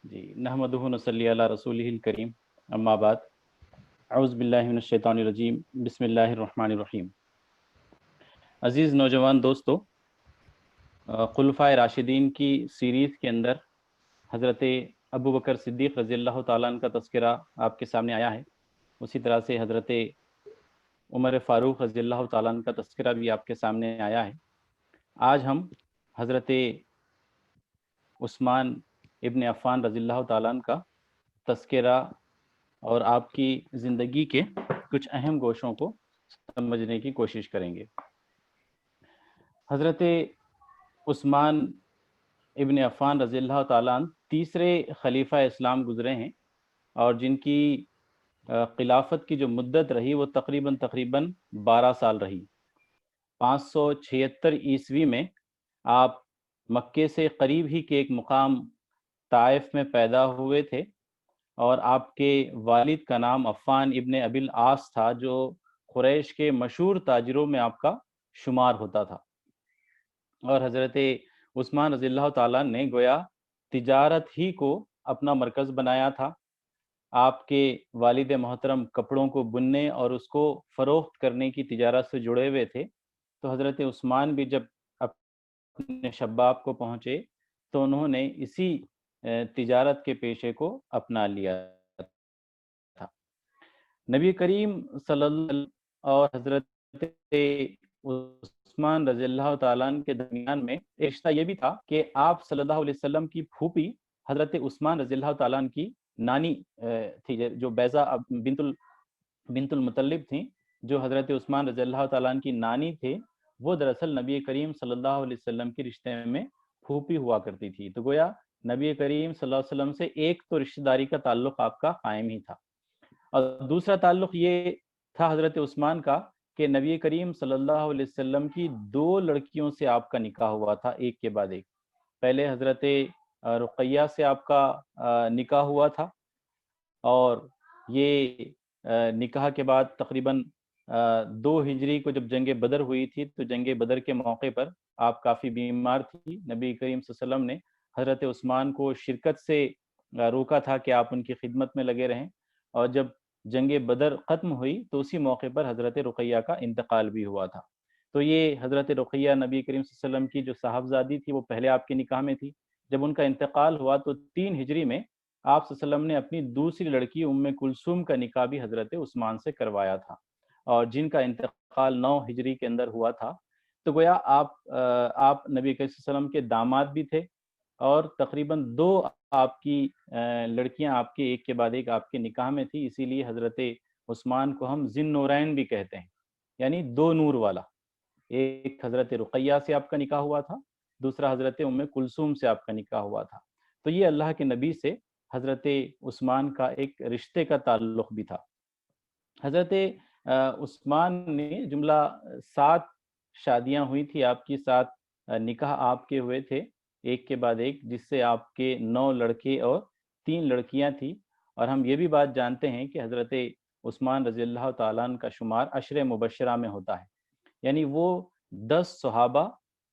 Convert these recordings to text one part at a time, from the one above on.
جی نحمدہ و نصلی علی رسولہ الکریم، اما بعد، اعوذ باللہ من الشیطان الرجیم، بسم اللہ الرحمن الرحیم۔ عزیز نوجوان دوستو، خلفائے راشدین کی سیریز کے اندر حضرت ابو بکر صدیق رضی اللہ تعالیٰ عنہ کا تذکرہ آپ کے سامنے آیا ہے۔ اسی طرح سے حضرت عمر فاروق رضی اللہ تعالیٰ عنہ کا تذکرہ بھی آپ کے سامنے آیا ہے۔ آج ہم حضرت عثمان ابن عفان رضی اللہ تعالیٰ عنہ کا تذکرہ اور آپ کی زندگی کے کچھ اہم گوشوں کو سمجھنے کی کوشش کریں گے۔ حضرت عثمان ابن عفان رضی اللہ تعالیٰ عنہ تیسرے خلیفہ اسلام گزرے ہیں، اور جن کی خلافت کی جو مدت رہی وہ تقریباً 12 سال رہی۔ 576 عیسوی میں آپ مکے سے قریب ہی کے ایک مقام طائف میں پیدا ہوئے تھے، اور آپ کے والد کا نام عفان ابن ابی العاص تھا، جو قریش کے مشہور تاجروں میں آپ کا شمار ہوتا تھا۔ اور حضرت عثمان رضی اللہ تعالیٰ نے گویا تجارت ہی کو اپنا مرکز بنایا تھا۔ آپ کے والد محترم کپڑوں کو بننے اور اس کو فروخت کرنے کی تجارت سے جڑے ہوئے تھے، تو حضرت عثمان بھی جب اپنے شباب کو پہنچے تو انہوں نے اسی تجارت کے پیشے کو اپنا لیا تھا۔ نبی کریم صلی اللہ علیہ وسلم اور حضرت عثمان رضی اللہ تعالیٰ عنہ کے درمیان میں ایک رشتہ یہ بھی تھا کہ آپ صلی اللہ علیہ وسلم کی پھوپھی حضرت عثمان رضی اللہ تعالیٰ عنہ کی نانی تھی، جو بیضہ بنت المطلب تھیں، جو حضرت عثمان رضی اللہ تعالیٰ عنہ کی نانی تھے، وہ دراصل نبی کریم صلی اللہ علیہ وسلم کے رشتے میں پھوپھی ہوا کرتی تھی۔ تو گویا نبی کریم صلی اللہ علیہ وسلم سے ایک تو رشتہ داری کا تعلق آپ کا قائم ہی تھا، اور دوسرا تعلق یہ تھا حضرت عثمان کا کہ نبی کریم صلی اللہ علیہ وسلم کی 2 لڑکیوں سے آپ کا نکاح ہوا تھا، ایک کے بعد ایک۔ پہلے حضرت رقیہ سے آپ کا نکاح ہوا تھا، اور یہ نکاح کے بعد تقریباً 2 ہجری کو جب جنگ بدر ہوئی تھی، تو جنگ بدر کے موقع پر آپ کافی بیمار تھی۔ نبی کریم صلی اللہ علیہ وسلم نے حضرت عثمان کو شرکت سے روکا تھا کہ آپ ان کی خدمت میں لگے رہیں، اور جب جنگ بدر ختم ہوئی تو اسی موقع پر حضرت رقیہ کا انتقال بھی ہوا تھا۔ تو یہ حضرت رقیہ نبی کریم صلی اللہ علیہ وسلم کی جو صاحبزادی تھی، وہ پہلے آپ کے نکاح میں تھی۔ جب ان کا انتقال ہوا تو 3 ہجری میں آپ صلی اللہ علیہ وسلم نے اپنی دوسری لڑکی ام کلثوم کا نکاح بھی حضرت عثمان سے کروایا تھا، اور جن کا انتقال 9 ہجری کے اندر ہوا تھا۔ تو گویا آپ نبی کریم صلی اللہ علیہ وسلم کے داماد بھی تھے، اور تقریباً 2 آپ کی لڑکیاں آپ کے ایک کے بعد ایک آپ کے نکاح میں تھی۔ اسی لیے حضرت عثمان کو ہم ذی النورین بھی کہتے ہیں، یعنی 2 نور والا۔ ایک حضرت رقیہ سے آپ کا نکاح ہوا تھا، دوسرا حضرت ام کلثوم سے آپ کا نکاح ہوا تھا۔ تو یہ اللہ کے نبی سے حضرت عثمان کا ایک رشتے کا تعلق بھی تھا۔ حضرت عثمان نے جملہ 7 شادیاں ہوئی تھی آپ کی، 7 نکاح آپ کے ہوئے تھے ایک کے بعد ایک، جس سے آپ کے 9 لڑکے اور 3 لڑکیاں تھیں۔ اور ہم یہ بھی بات جانتے ہیں کہ حضرت عثمان رضی اللہ تعالیٰ عنہ کا شمار عشر مبشرہ میں ہوتا ہے، یعنی وہ 10 صحابہ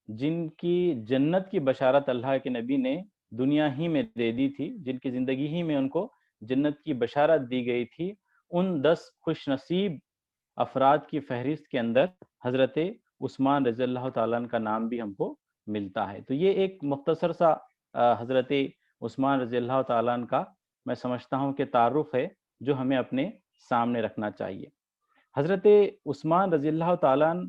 جن کی جنت کی بشارت اللہ کے نبی نے دنیا ہی میں دے دی تھی، جن کی زندگی ہی میں ان کو جنت کی بشارت دی گئی تھی، ان 10 خوش نصیب افراد کی فہرست کے اندر حضرت عثمان رضی اللہ تعالیٰ عنہ کا نام بھی ہم کو ملتا ہے۔ تو یہ ایک مختصر سا حضرت عثمان رضی اللہ تعالیٰ عنہ کا میں سمجھتا ہوں کہ تعارف ہے، جو ہمیں اپنے سامنے رکھنا چاہیے۔ حضرت عثمان رضی اللہ تعالیٰ عنہ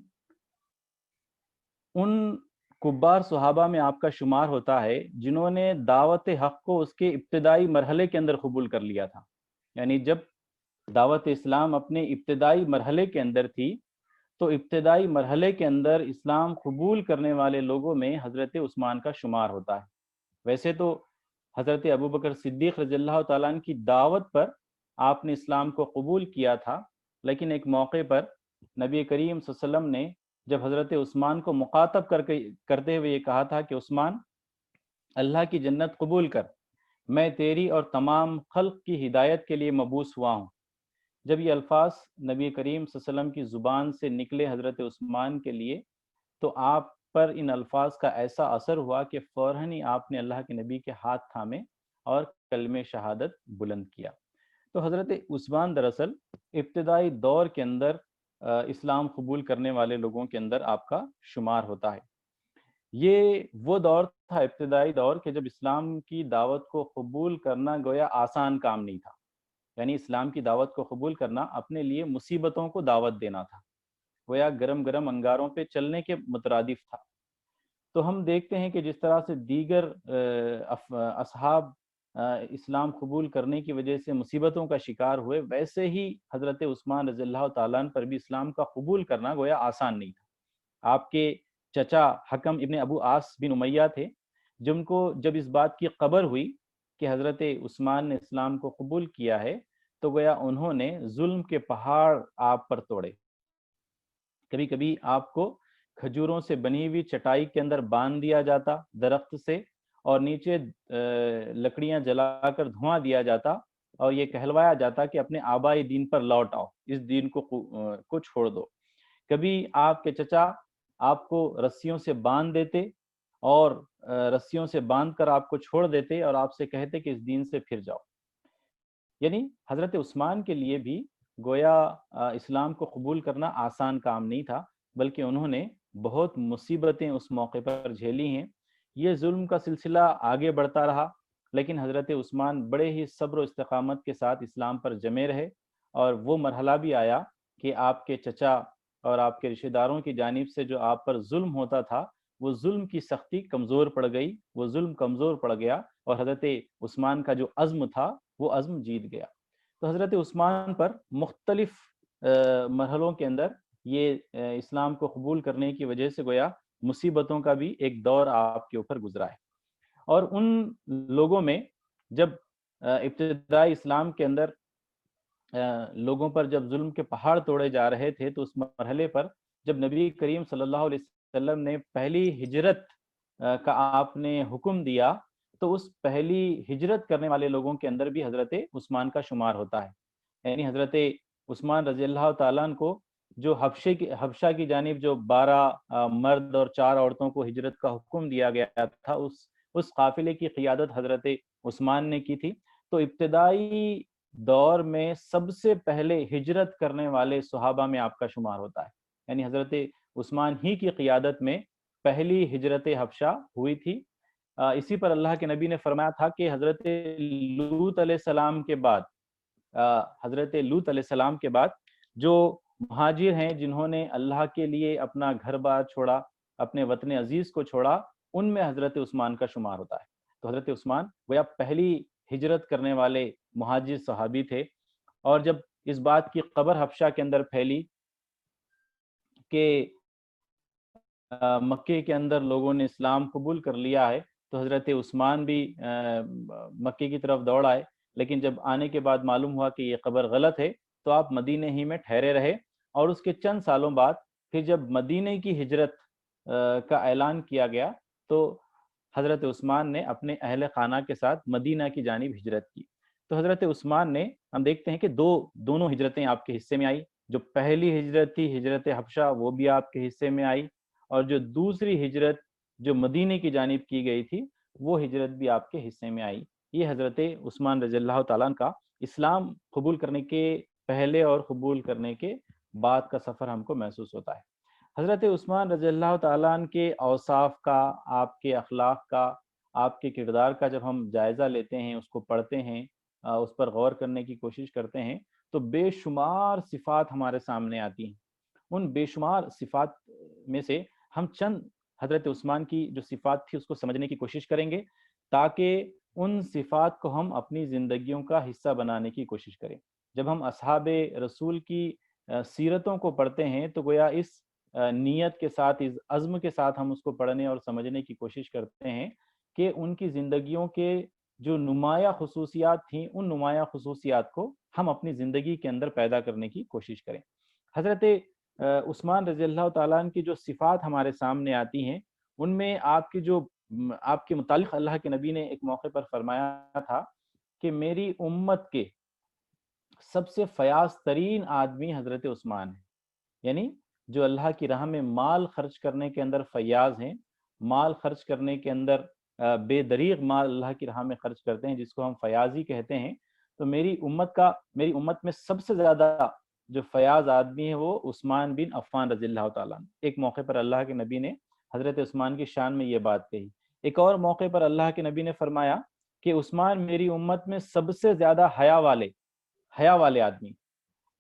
ان کبار صحابہ میں آپ کا شمار ہوتا ہے جنہوں نے دعوت حق کو اس کے ابتدائی مرحلے کے اندر قبول کر لیا تھا۔ یعنی جب دعوت اسلام اپنے ابتدائی مرحلے کے اندر تھی، تو ابتدائی مرحلے کے اندر اسلام قبول کرنے والے لوگوں میں حضرت عثمان کا شمار ہوتا ہے۔ ویسے تو حضرت ابو بکر صدیق رضی اللہ تعالیٰ عنہ کی دعوت پر آپ نے اسلام کو قبول کیا تھا، لیکن ایک موقع پر نبی کریم صلی اللہ علیہ وسلم نے جب حضرت عثمان کو مخاطب کرتے ہوئے یہ کہا تھا کہ عثمان، اللہ کی جنت قبول کر، میں تیری اور تمام خلق کی ہدایت کے لیے مبعوث ہوا ہوں۔ جب یہ الفاظ نبی کریم صلی اللہ علیہ وسلم کی زبان سے نکلے حضرت عثمان کے لیے، تو آپ پر ان الفاظ کا ایسا اثر ہوا کہ فوراً ہی آپ نے اللہ کے نبی کے ہاتھ تھامے اور کلمہ شہادت بلند کیا۔ تو حضرت عثمان دراصل ابتدائی دور کے اندر اسلام قبول کرنے والے لوگوں کے اندر آپ کا شمار ہوتا ہے۔ یہ وہ دور تھا، ابتدائی دور، کہ جب اسلام کی دعوت کو قبول کرنا گویا آسان کام نہیں تھا، یعنی اسلام کی دعوت کو قبول کرنا اپنے لیے مصیبتوں کو دعوت دینا تھا، گویا گرم گرم انگاروں پہ چلنے کے مترادف تھا۔ تو ہم دیکھتے ہیں کہ جس طرح سے دیگر اصحاب اسلام قبول کرنے کی وجہ سے مصیبتوں کا شکار ہوئے، ویسے ہی حضرت عثمان رضی اللہ تعالیٰ عنہ پر بھی اسلام کا قبول کرنا گویا آسان نہیں تھا۔ آپ کے چچا حکم ابن ابو عاص بن امیہ تھے، جن کو جب اس بات کی خبر ہوئی کہ حضرت عثمان نے اسلام کو قبول کیا ہے، تو گویا انہوں نے ظلم کے پہاڑ آپ پر توڑے۔ کبھی کبھی آپ کو کھجوروں سے بنی ہوئی چٹائی کے اندر باندھ دیا جاتا درخت سے، اور نیچے لکڑیاں جلا کر دھواں دیا جاتا، اور یہ کہلوایا جاتا کہ اپنے آبائی دین پر لوٹ آؤ، اس دین کو چھوڑ دو۔ کبھی آپ کے چچا آپ کو رسیوں سے باندھ دیتے، اور رسیوں سے باندھ کر آپ کو چھوڑ دیتے اور آپ سے کہتے کہ اس دین سے پھر جاؤ۔ یعنی حضرت عثمان کے لیے بھی گویا اسلام کو قبول کرنا آسان کام نہیں تھا، بلکہ انہوں نے بہت مصیبتیں اس موقع پر جھیلی ہیں۔ یہ ظلم کا سلسلہ آگے بڑھتا رہا، لیکن حضرت عثمان بڑے ہی صبر و استقامت کے ساتھ اسلام پر جمے رہے، اور وہ مرحلہ بھی آیا کہ آپ کے چچا اور آپ کے رشتہ داروں کی جانب سے جو آپ پر ظلم ہوتا تھا، وہ ظلم کی سختی کمزور پڑ گئی، وہ ظلم کمزور پڑ گیا، اور حضرت عثمان کا جو عزم تھا وہ عزم جیت گیا۔ تو حضرت عثمان پر مختلف مرحلوں کے اندر یہ اسلام کو قبول کرنے کی وجہ سے گویا مصیبتوں کا بھی ایک دور آپ کے اوپر گزرا ہے۔ اور ان لوگوں میں جب ابتدائی اسلام کے اندر لوگوں پر جب ظلم کے پہاڑ توڑے جا رہے تھے، تو اس مرحلے پر جب نبی کریم صلی اللہ علیہ وسلم نے پہلی ہجرت کا آپ نے حکم دیا، تو اس پہلی ہجرت کرنے والے لوگوں کے اندر بھی حضرت عثمان کا شمار ہوتا ہے۔ یعنی حضرت عثمان رضی اللہ تعالیٰ عنہ کو جو حبشہ کی جانب جو 12 مرد اور 4 عورتوں کو ہجرت کا حکم دیا گیا تھا، اس قافلے کی قیادت حضرت عثمان نے کی تھی۔ تو ابتدائی دور میں سب سے پہلے ہجرت کرنے والے صحابہ میں آپ کا شمار ہوتا ہے، یعنی حضرت عثمان ہی کی قیادت میں پہلی ہجرت حبشہ ہوئی تھی۔ اسی پر اللہ کے نبی نے فرمایا تھا کہ حضرت لوط علیہ السلام کے بعد جو مہاجر ہیں، جنہوں نے اللہ کے لیے اپنا گھر بار چھوڑا، اپنے وطن عزیز کو چھوڑا، ان میں حضرت عثمان کا شمار ہوتا ہے۔ تو حضرت عثمان گویا پہلی ہجرت کرنے والے مہاجر صحابی تھے۔ اور جب اس بات کی خبر حبشہ کے اندر پھیلی کہ مکے کے اندر لوگوں نے اسلام قبول کر لیا ہے، تو حضرت عثمان بھی مکے کی طرف دوڑ آئے، لیکن جب آنے کے بعد معلوم ہوا کہ یہ خبر غلط ہے، تو آپ مدینے ہی میں ٹھہرے رہے۔ اور اس کے چند سالوں بعد پھر جب مدینے کی ہجرت کا اعلان کیا گیا، تو حضرت عثمان نے اپنے اہل خانہ کے ساتھ مدینہ کی جانب ہجرت کی۔ تو حضرت عثمان نے، ہم دیکھتے ہیں کہ دونوں ہجرتیں آپ کے حصے میں آئی۔ جو پہلی ہجرت تھی، ہجرت حبشہ، وہ بھی آپ کے حصے میں آئی، اور جو دوسری ہجرت جو مدینے کی جانب کی گئی تھی، وہ ہجرت بھی آپ کے حصے میں آئی۔ یہ حضرت عثمان رضی اللہ تعالیٰ عنہ کا اسلام قبول کرنے کے پہلے اور قبول کرنے کے بعد کا سفر ہم کو محسوس ہوتا ہے۔ حضرت عثمان رضی اللہ تعالیٰ عنہ کے اوصاف کا، آپ کے اخلاق کا، آپ کے کردار کا جب ہم جائزہ لیتے ہیں، اس کو پڑھتے ہیں، اس پر غور کرنے کی کوشش کرتے ہیں، تو بے شمار صفات ہمارے سامنے آتی ہیں۔ ان بے شمار صفات میں سے ہم چند حضرت عثمان کی جو صفات تھی اس کو سمجھنے کی کوشش کریں گے، تاکہ ان صفات کو ہم اپنی زندگیوں کا حصہ بنانے کی کوشش کریں۔ جب ہم اصحاب رسول کی سیرتوں کو پڑھتے ہیں، تو گویا اس نیت کے ساتھ، اس عزم کے ساتھ ہم اس کو پڑھنے اور سمجھنے کی کوشش کرتے ہیں کہ ان کی زندگیوں کے جو نمایاں خصوصیات تھیں، ان نمایاں خصوصیات کو ہم اپنی زندگی کے اندر پیدا کرنے کی کوشش کریں۔ حضرت عثمان رضی اللہ تعالیٰ عنہ کی جو صفات ہمارے سامنے آتی ہیں، ان میں آپ کے متعلق اللہ کے نبی نے ایک موقع پر فرمایا تھا کہ میری امت کے سب سے فیاض ترین آدمی حضرت عثمان ہیں۔ یعنی جو اللہ کی راہ میں مال خرچ کرنے کے اندر فیاض ہیں، مال خرچ کرنے کے اندر بے دریغ مال اللہ کی راہ میں خرچ کرتے ہیں، جس کو ہم فیاضی کہتے ہیں، تو میری امت میں سب سے زیادہ جو فیاض آدمی ہے وہ عثمان بن عفان رضی اللہ تعالیٰ عنہ۔ ایک موقع پر اللہ کے نبی نے حضرت عثمان کی شان میں یہ بات کہی۔ ایک اور موقع پر اللہ کے نبی نے فرمایا کہ عثمان میری امت میں سب سے زیادہ حیا والے آدمی،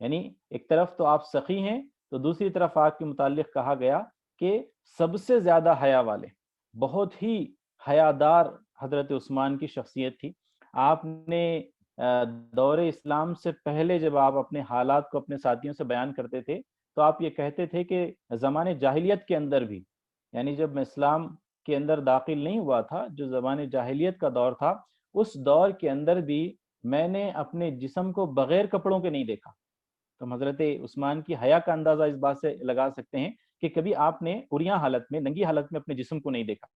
یعنی ایک طرف تو آپ سخی ہیں، تو دوسری طرف آپ کے متعلق کہا گیا کہ سب سے زیادہ حیا والے، بہت ہی حیادار حضرت عثمان کی شخصیت تھی۔ آپ نے دور اسلام سے پہلے جب آپ اپنے حالات کو اپنے ساتھیوں سے بیان کرتے تھے تو آپ یہ کہتے تھے کہ زمانے جاہلیت کے اندر بھی، یعنی جب میں اسلام کے اندر داخل نہیں ہوا تھا، جو زمانے جاہلیت کا دور تھا، اس دور کے اندر بھی میں نے اپنے جسم کو بغیر کپڑوں کے نہیں دیکھا۔ تو حضرت عثمان کی حیا کا اندازہ اس بات سے لگا سکتے ہیں کہ کبھی آپ نے عریاں حالت میں، ننگی حالت میں اپنے جسم کو نہیں دیکھا،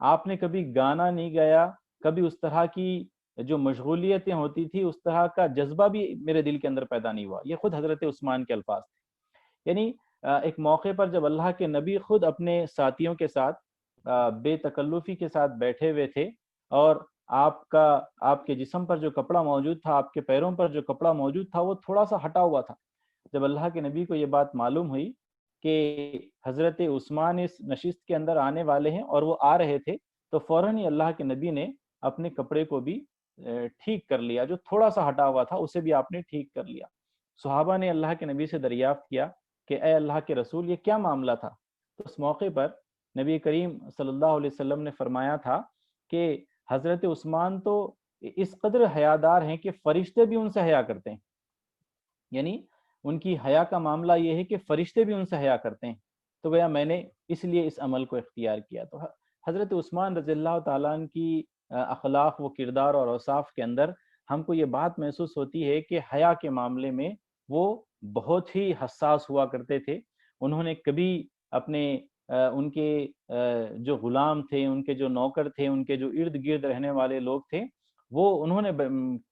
آپ نے کبھی گانا نہیں گایا، کبھی اس طرح کی جو مشغولیتیں ہوتی تھی اس طرح کا جذبہ بھی میرے دل کے اندر پیدا نہیں ہوا۔ یہ خود حضرت عثمان کے الفاظ تھے۔ یعنی ایک موقع پر جب اللہ کے نبی خود اپنے ساتھیوں کے ساتھ بے تکلفی کے ساتھ بیٹھے ہوئے تھے، اور آپ کے جسم پر جو کپڑا موجود تھا، آپ کے پیروں پر جو کپڑا موجود تھا وہ تھوڑا سا ہٹا ہوا تھا۔ جب اللہ کے نبی کو یہ بات معلوم ہوئی کہ حضرت عثمان اس نشست کے اندر آنے والے ہیں اور وہ آ رہے تھے، تو فوراً ہی اللہ کے نبی نے اپنے کپڑے کو بھی ٹھیک کر لیا، جو تھوڑا سا ہٹا ہوا تھا اسے بھی آپ نے ٹھیک کر لیا۔ صحابہ نے اللہ کے نبی سے دریافت کیا کہ اے اللہ کے رسول، یہ کیا معاملہ تھا؟ تو اس موقع پر نبی کریم صلی اللہ علیہ وسلم نے فرمایا تھا کہ حضرت عثمان تو اس قدر حیادار ہیں کہ فرشتے بھی ان سے حیا کرتے ہیں، یعنی ان کی حیا کا معاملہ یہ ہے کہ فرشتے بھی ان سے حیا کرتے ہیں، تو گویا میں نے اس لیے اس عمل کو اختیار کیا۔ تو حضرت عثمان رضی اللہ تعالیٰ عنہ کی اخلاق و کردار اور اوصاف کے اندر ہم کو یہ بات محسوس ہوتی ہے کہ حیا کے معاملے میں وہ بہت ہی حساس ہوا کرتے تھے۔ انہوں نے کبھی اپنے ان کے جو غلام تھے، ان کے جو نوکر تھے، ان کے جو ارد گرد رہنے والے لوگ تھے، انہوں نے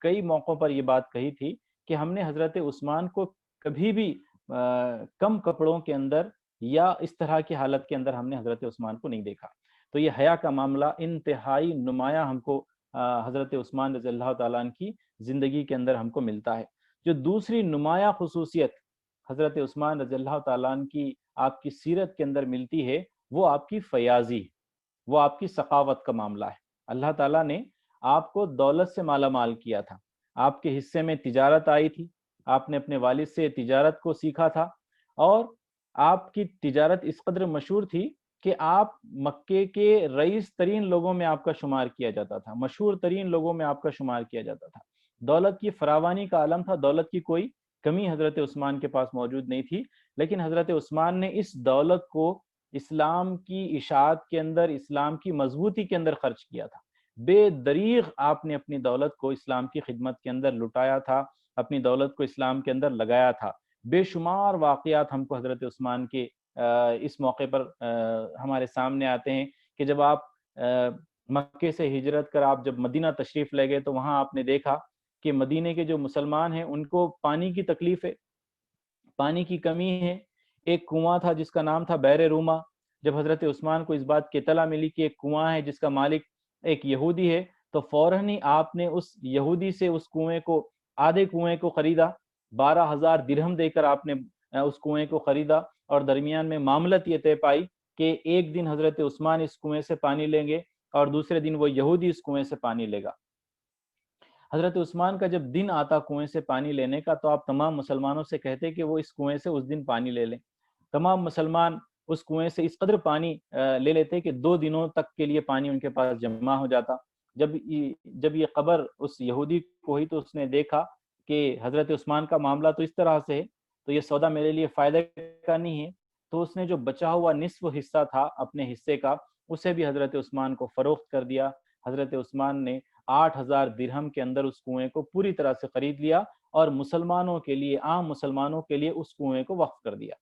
کئی موقعوں پر یہ بات کہی تھی کہ ہم نے حضرت عثمان کو کبھی بھی کم کپڑوں کے اندر یا اس طرح کی حالت کے اندر ہم نے حضرت عثمان کو نہیں دیکھا۔ تو یہ حیا کا معاملہ انتہائی نمایاں ہم کو حضرت عثمان رضی اللہ تعالیٰ عنہ کی زندگی کے اندر ہم کو ملتا ہے۔ جو دوسری نمایاں خصوصیت حضرت عثمان رضی اللہ تعالیٰ عنہ کی آپ کی سیرت کے اندر ملتی ہے، وہ آپ کی فیاضی، وہ آپ کی سخاوت کا معاملہ ہے۔ اللہ تعالیٰ نے آپ کو دولت سے مالا مال کیا تھا، آپ کے حصے میں تجارت آئی تھی، آپ نے اپنے والد سے تجارت کو سیکھا تھا، اور آپ کی تجارت اس قدر مشہور تھی کہ آپ مکے کے رئیس ترین لوگوں میں آپ کا شمار کیا جاتا تھا، مشہور ترین لوگوں میں آپ کا شمار کیا جاتا تھا۔ دولت کی فراوانی کا عالم تھا، دولت کی کوئی کمی حضرت عثمان کے پاس موجود نہیں تھی، لیکن حضرت عثمان نے اس دولت کو اسلام کی اشاعت کے اندر، اسلام کی مضبوطی کے اندر خرچ کیا تھا۔ بے دریغ آپ نے اپنی دولت کو اسلام کی خدمت کے اندر لٹایا تھا، اپنی دولت کو اسلام کے اندر لگایا تھا۔ بے شمار واقعات ہم کو حضرت عثمان کے اس موقع پر ہمارے سامنے آتے ہیں کہ جب آپ مکے سے ہجرت کر آپ جب مدینہ تشریف لے گئے تو وہاں آپ نے دیکھا کہ مدینے کے جو مسلمان ہیں ان کو پانی کی تکلیف ہے، پانی کی کمی ہے۔ ایک کنواں تھا جس کا نام تھا بئر روما، جب حضرت عثمان کو اس بات کی اطلاع ملی کہ ایک کنواں ہے جس کا مالک ایک یہودی ہے، تو فوراً ہی آپ نے اس یہودی سے اس کنویں کو، آدھے کنویں کو خریدا، 12,000 درہم دے کر آپ نے اس کنویں کو خریدا، اور درمیان میں معاملت یہ طے پائی کہ ایک دن حضرت عثمان اس کنویں سے پانی لیں گے اور دوسرے دن وہ یہودی اس کنویں سے پانی لے گا۔ حضرت عثمان کا جب دن آتا کنویں سے پانی لینے کا تو آپ تمام مسلمانوں سے کہتے کہ وہ اس کنویں سے اس دن پانی لے لیں۔ تمام مسلمان اس کنویں سے اس قدر پانی لے لیتے کہ 2 دنوں تک کے لیے پانی ان کے پاس جمع ہو جاتا۔ جب یہ خبر اس یہودی کو ہوئی تو اس نے دیکھا کہ حضرت عثمان کا معاملہ تو اس طرح سے ہے، تو یہ سودا میرے لیے فائدہ کا نہیں ہے، تو اس نے جو بچا ہوا نصف حصہ تھا اپنے حصے کا، اسے بھی حضرت عثمان کو فروخت کر دیا۔ حضرت عثمان نے 8,000 درہم کے اندر اس کنویں کو پوری طرح سے خرید لیا اور مسلمانوں کے لیے، عام مسلمانوں کے لیے اس کنویں کو وقف کر دیا۔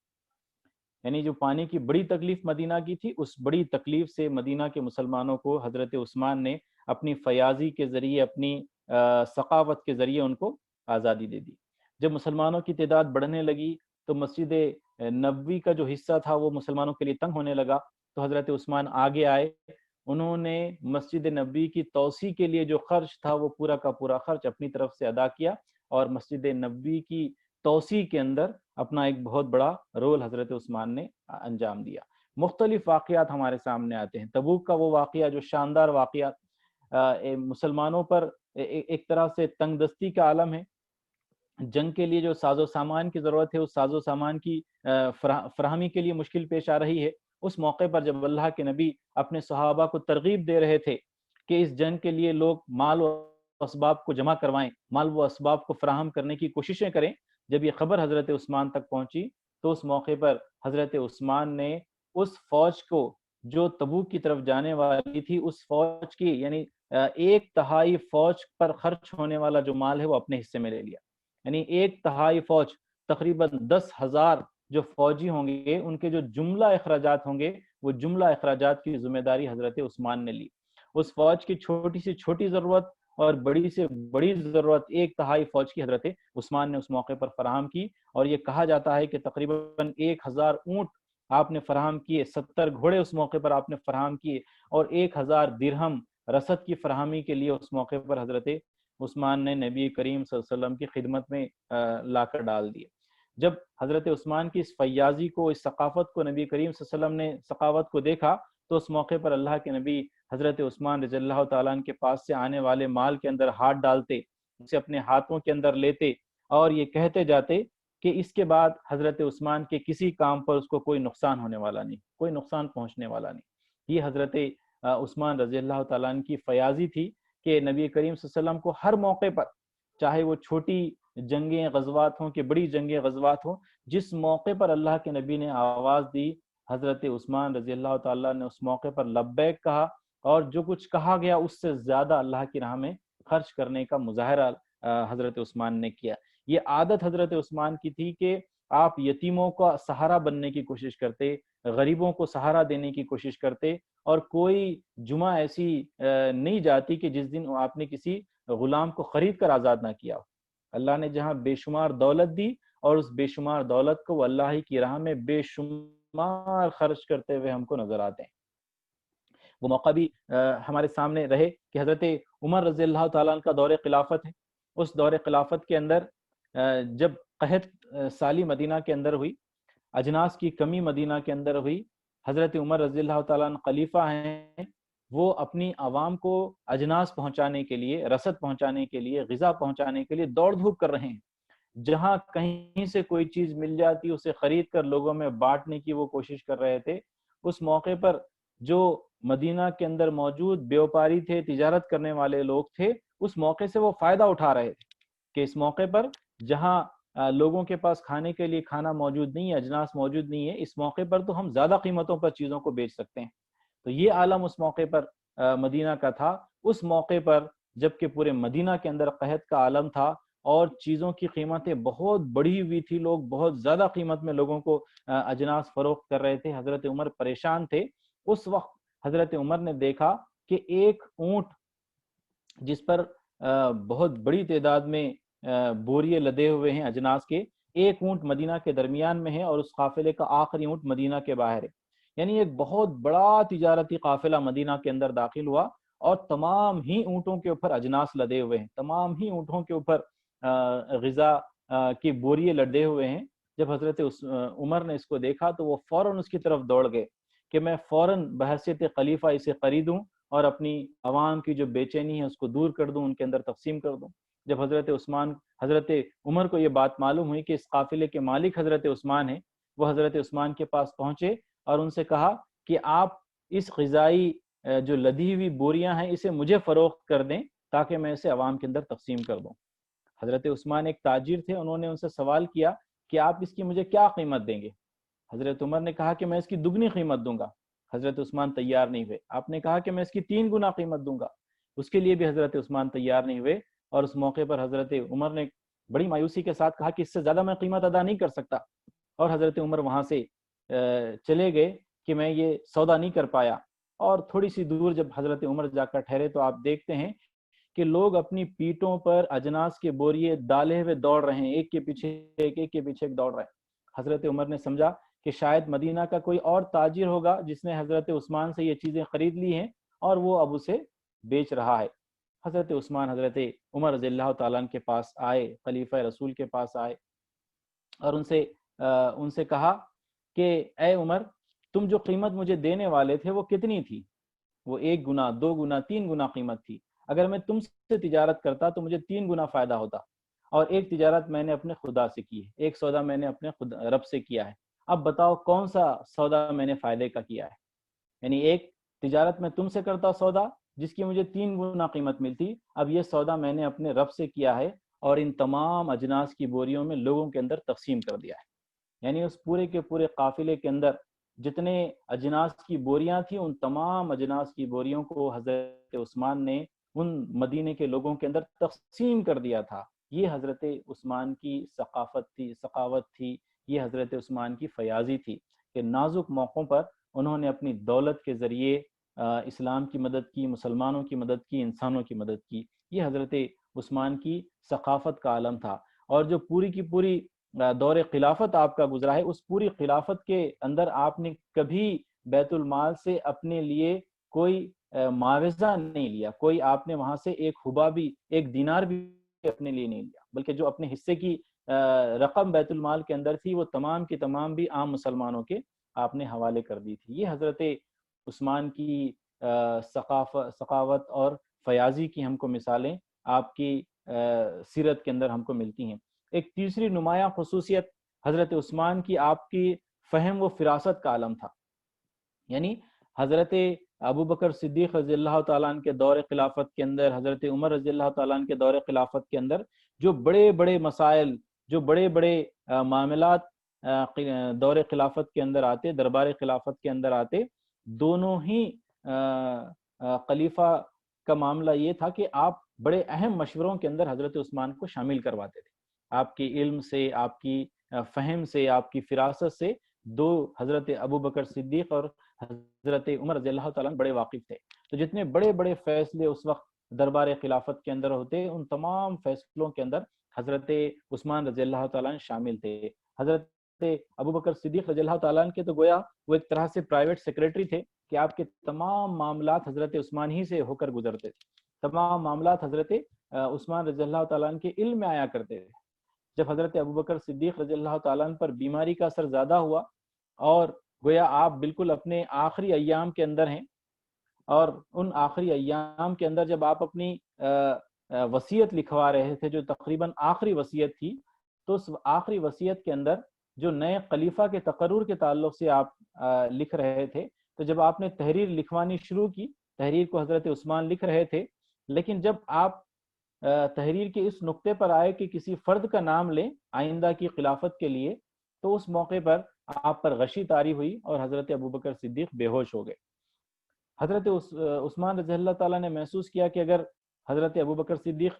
یعنی جو پانی کی بڑی تکلیف مدینہ کی تھی، اس بڑی تکلیف سے مدینہ کے مسلمانوں کو حضرت عثمان نے اپنی فیاضی کے ذریعے، اپنی ثقافت کے ذریعے ان کو آزادی دے دی۔ جب مسلمانوں کی تعداد بڑھنے لگی تو مسجد نبوی کا جو حصہ تھا وہ مسلمانوں کے لیے تنگ ہونے لگا، تو حضرت عثمان آگے آئے، انہوں نے مسجد نبوی کی توسیع کے لیے جو خرچ تھا وہ پورا کا پورا خرچ اپنی طرف سے ادا کیا، اور مسجد نبوی کی توسیع کے اندر اپنا ایک بہت بڑا رول حضرت عثمان نے انجام دیا۔ مختلف واقعات ہمارے سامنے آتے ہیں۔ تبوک کا وہ واقعہ جو شاندار واقعہ مسلمانوں پر ایک طرح سے تنگ دستی کا عالم ہے، جنگ کے لیے جو ساز و سامان کی ضرورت ہے اس ساز و سامان کی فراہمی کے لیے مشکل پیش آ رہی ہے، اس موقع پر جب اللہ کے نبی اپنے صحابہ کو ترغیب دے رہے تھے کہ اس جنگ کے لیے لوگ مال و اسباب کو جمع کروائیں، مال و اسباب کو فراہم کرنے کی کوششیں کریں، جب یہ خبر حضرت عثمان تک پہنچی تو اس موقع پر حضرت عثمان نے اس فوج کو جو تبوک کی طرف جانے والی تھی، اس فوج کی یعنی 1/3 فوج پر خرچ ہونے والا جو مال ہے وہ اپنے حصے میں لے لیا۔ یعنی 1/3 فوج، تقریباً 10,000 جو فوجی ہوں گے، ان کے جو جملہ اخراجات ہوں گے، وہ جملہ اخراجات کی ذمہ داری حضرت عثمان نے لی۔ اس فوج کی چھوٹی سے چھوٹی ضرورت اور بڑی سے بڑی ضرورت 1/3 فوج کی حضرت عثمان نے اس موقع پر فراہم کی، اور یہ کہا جاتا ہے کہ تقریباً 1000 اونٹ آپ نے فراہم کیے، 70 گھوڑے اس موقع پر آپ نے فراہم کیے، اور 1000 درہم رسد کی فراہمی کے لیے اس موقع پر حضرت عثمان نے نبی کریم صلی اللہ علیہ وسلم کی خدمت میں لا کر ڈال دیے۔ جب حضرت عثمان کی اس فیاضی کو، اس ثقافت کو نبی کریم صلی اللہ علیہ وسلم نے ثقافت کو دیکھا تو اس موقع پر اللہ کے نبی حضرت عثمان رضی اللہ تعالیٰ عنہ کے پاس سے آنے والے مال کے اندر ہاتھ ڈالتے، اسے اپنے ہاتھوں کے اندر لیتے اور یہ کہتے جاتے کہ اس کے بعد حضرت عثمان کے کسی کام پر اس کو کوئی نقصان ہونے والا نہیں، کوئی نقصان پہنچنے والا نہیں۔ یہ حضرت عثمان رضی اللہ تعالیٰ عنہ کی فیاضی تھی کہ نبی کریم صلی اللہ علیہ وسلم کو ہر موقع پر، چاہے وہ چھوٹی جنگیں غزوات ہوں کہ بڑی جنگیں غزوات ہوں، جس موقع پر اللہ کے نبی نے آواز دی، حضرت عثمان رضی اللہ تعالیٰ نے اس موقع پر لبیک کہا، اور جو کچھ کہا گیا اس سے زیادہ اللہ کی راہ میں خرچ کرنے کا مظاہرہ حضرت عثمان نے کیا۔ یہ عادت حضرت عثمان کی تھی کہ آپ یتیموں کا سہارا بننے کی کوشش کرتے، غریبوں کو سہارا دینے کی کوشش کرتے، اور کوئی جمعہ ایسی نہیں جاتی کہ جس دن آپ نے کسی غلام کو خرید کر آزاد نہ کیا ہو۔ اللہ نے جہاں بے شمار دولت دی، اور اس بے شمار دولت کو وہ اللہ ہی کی راہ میں بے شمار خرچ کرتے ہوئے ہم کو نظر آتے ہیں۔ وہ موقع بھی ہمارے سامنے رہے کہ حضرت عمر رضی اللہ تعالیٰ عنہ کا دور خلافت ہے۔ اس دور خلافت کے اندر جب قحط سالی مدینہ کے اندر ہوئی، اجناس کی کمی مدینہ کے اندر ہوئی، حضرت عمر رضی اللہ تعالیٰ عنہ خلیفہ ہیں، وہ اپنی عوام کو اجناس پہنچانے کے لیے، رسد پہنچانے کے لیے، غذا پہنچانے کے لیے دوڑ دھوپ کر رہے ہیں۔ جہاں کہیں سے کوئی چیز مل جاتی اسے خرید کر لوگوں میں بانٹنے کی وہ کوشش کر رہے تھے۔ اس موقع پر جو مدینہ کے اندر موجود بیوپاری تھے، تجارت کرنے والے لوگ تھے، اس موقع سے وہ فائدہ اٹھا رہے تھے کہ اس موقع پر جہاں لوگوں کے پاس کھانے کے لیے کھانا موجود نہیں ہے، اجناس موجود نہیں ہے، اس موقع پر تو ہم زیادہ قیمتوں پر چیزوں کو بیچ سکتے ہیں۔ تو یہ عالم اس موقع پر مدینہ کا تھا۔ اس موقع پر جبکہ پورے مدینہ کے اندر قحط کا عالم تھا اور چیزوں کی قیمتیں بہت بڑھی ہوئی تھی، لوگ بہت زیادہ قیمت میں لوگوں کو اجناس فروخت کر رہے تھے، حضرت عمر پریشان تھے۔ اس وقت حضرت عمر نے دیکھا کہ ایک اونٹ جس پر بہت بڑی تعداد میں بوریے لدے ہوئے ہیں اجناس کے، ایک اونٹ مدینہ کے درمیان میں ہے اور اس قافلے کا آخری اونٹ مدینہ کے باہر ہے۔ یعنی ایک بہت بڑا تجارتی قافلہ مدینہ کے اندر داخل ہوا اور تمام ہی اونٹوں کے اوپر اجناس لدے ہوئے ہیں، تمام ہی اونٹوں کے اوپر غذا کی بوریے لدے ہوئے ہیں۔ جب حضرت عمر نے اس کو دیکھا تو وہ فوراً اس کی طرف دوڑ گئے کہ میں فوراً بحیثیت خلیفہ اسے خریدوں اور اپنی عوام کی جو بے چینی ہے اس کو دور کر دوں، ان کے اندر تقسیم کر دوں۔ جب حضرت عمر کو یہ بات معلوم ہوئی کہ اس قافلے کے مالک حضرت عثمان ہیں، وہ حضرت عثمان کے پاس پہنچے اور ان سے کہا کہ آپ اس غذائی جو لدی ہوئی بوریاں ہیں اسے مجھے فروخت کر دیں تاکہ میں اسے عوام کے اندر تقسیم کر دوں۔ حضرت عثمان ایک تاجر تھے، انہوں نے ان سے سوال کیا کہ آپ اس کی مجھے کیا قیمت دیں گے؟ حضرت عمر نے کہا کہ میں اس کی دگنی قیمت دوں گا۔ حضرت عثمان تیار نہیں ہوئے۔ آپ نے کہا کہ میں اس کی 3 گنا قیمت دوں گا، اس کے لیے بھی حضرت عثمان تیار نہیں ہوئے، اور اس موقع پر حضرت عمر نے بڑی مایوسی کے ساتھ کہا کہ اس سے زیادہ میں قیمت ادا نہیں کر سکتا، اور حضرت عمر وہاں سے چلے گئے کہ میں یہ سودا نہیں کر پایا۔ اور تھوڑی سی دور جب حضرت عمر جا کر ٹھہرے تو آپ دیکھتے ہیں کہ لوگ اپنی پیٹوں پر اجناس کے بوریے ڈالے ہوئے دوڑ رہے ہیں، ایک کے پیچھے ایک دوڑ رہے ہیں۔ حضرت عمر نے سمجھا کہ شاید مدینہ کا کوئی اور تاجر ہوگا جس نے حضرت عثمان سے یہ چیزیں خرید لی ہیں اور وہ اب اسے بیچ رہا ہے۔ حضرت عثمان حضرت عمر رضی اللہ تعالیٰ عنہ کے پاس آئے، خلیفہ رسول کے پاس آئے اور ان سے کہا کہ اے عمر، تم جو قیمت مجھے دینے والے تھے وہ کتنی تھی؟ وہ 1 گنا، 2 گنا، 3 گنا قیمت تھی۔ اگر میں تم سے تجارت کرتا تو مجھے 3 گنا فائدہ ہوتا، اور ایک تجارت میں نے اپنے خدا سے کی ہے، ایک سودا میں نے اپنے رب سے کیا ہے۔ اب بتاؤ کون سا سودا میں نے فائدے کا کیا ہے؟ یعنی ایک تجارت میں تم سے کرتا سودا جس کی مجھے 3 گنا قیمت ملتی، اب یہ سودا میں نے اپنے رب سے کیا ہے اور ان تمام اجناس کی بوریوں میں لوگوں کے اندر تقسیم کر دیا ہے۔ یعنی اس پورے کے پورے قافلے کے اندر جتنے اجناس کی بوریاں تھیں، ان تمام اجناس کی بوریوں کو حضرت عثمان نے ان مدینے کے لوگوں کے اندر تقسیم کر دیا تھا۔ یہ حضرت عثمان کی سخاوت تھی، یہ حضرت عثمان کی فیاضی تھی کہ نازک موقعوں پر انہوں نے اپنی دولت کے ذریعے اسلام کی مدد کی، مسلمانوں کی مدد کی، انسانوں کی مدد کی۔ یہ حضرت عثمان کی ثقافت کا عالم تھا۔ اور جو پوری کی پوری دور خلافت آپ کا گزرا ہے، اس پوری خلافت کے اندر آپ نے کبھی بیت المال سے اپنے لیے کوئی معاوضہ نہیں لیا، کوئی آپ نے وہاں سے ایک حبہ بھی، ایک دینار بھی اپنے لیے نہیں لیا، بلکہ جو اپنے حصے کی رقم بیت المال کے اندر تھی وہ تمام کی تمام بھی عام مسلمانوں کے آپ نے حوالے کر دی تھی۔ یہ حضرت عثمان کی ثقافت اور فیاضی کی ہم کو مثالیں آپ کی سیرت کے اندر ہم کو ملتی ہیں۔ ایک تیسری نمایاں خصوصیت حضرت عثمان کی آپ کی فہم و فراست کا عالم تھا۔ یعنی حضرت ابو بکر صدیق رضی اللہ تعالیٰ عنہ کے دور خلافت کے اندر، حضرت عمر رضی اللہ تعالیٰ عنہ کے دور خلافت کے اندر جو بڑے بڑے مسائل، جو بڑے بڑے معاملات دور خلافت کے اندر آتے، دربار خلافت کے اندر آتے، دونوں ہی خلیفہ کا معاملہ یہ تھا کہ آپ بڑے اہم مشوروں کے اندر حضرت عثمان کو شامل کرواتے تھے۔ آپ کی علم سے، آپ کی فہم سے، آپ کی فراست سے دو حضرت ابو بکر صدیق اور حضرت عمر رضی اللہ تعالیٰ بڑے واقف تھے۔ تو جتنے بڑے بڑے فیصلے اس وقت دربار خلافت کے اندر ہوتے، ان تمام فیصلوں کے اندر حضرت عثمان رضی اللہ تعالیٰ شامل تھے۔ حضرت ابو بکر صدیق رضی اللہ تعالیٰ کے تو گویا وہ ایک طرح سے پرائیویٹ سیکریٹری تھے کہ آپ کے تمام معاملات حضرت عثمان ہی سے ہو کر گزرتے تھے، تمام معاملات حضرت عثمان رضی اللہ تعالیٰ کے علم میں آیا کرتے تھے۔ جب حضرت ابو بکر صدیق رضی اللہ تعالیٰ پر بیماری کا اثر زیادہ ہوا اور گویا آپ بالکل اپنے آخری ایام کے اندر ہیں، اور ان آخری ایام کے اندر جب آپ اپنی وصیت لکھوا رہے تھے جو تقریباً آخری وصیت تھی، تو اس آخری وصیت کے اندر جو نئے خلیفہ کے تقرر کے تعلق سے آپ لکھ رہے تھے، تو جب آپ نے تحریر لکھوانی شروع کی، تحریر کو حضرت عثمان لکھ رہے تھے، لیکن جب آپ تحریر کے اس نقطے پر آئے کہ کسی فرد کا نام لیں آئندہ کی خلافت کے لیے، تو اس موقع پر آپ پر غشی طاری ہوئی اور حضرت ابوبکر صدیق بے ہوش ہو گئے۔ حضرت عثمان رضی اللہ تعالیٰ نے محسوس کیا کہ اگر حضرت ابوبکر صدیق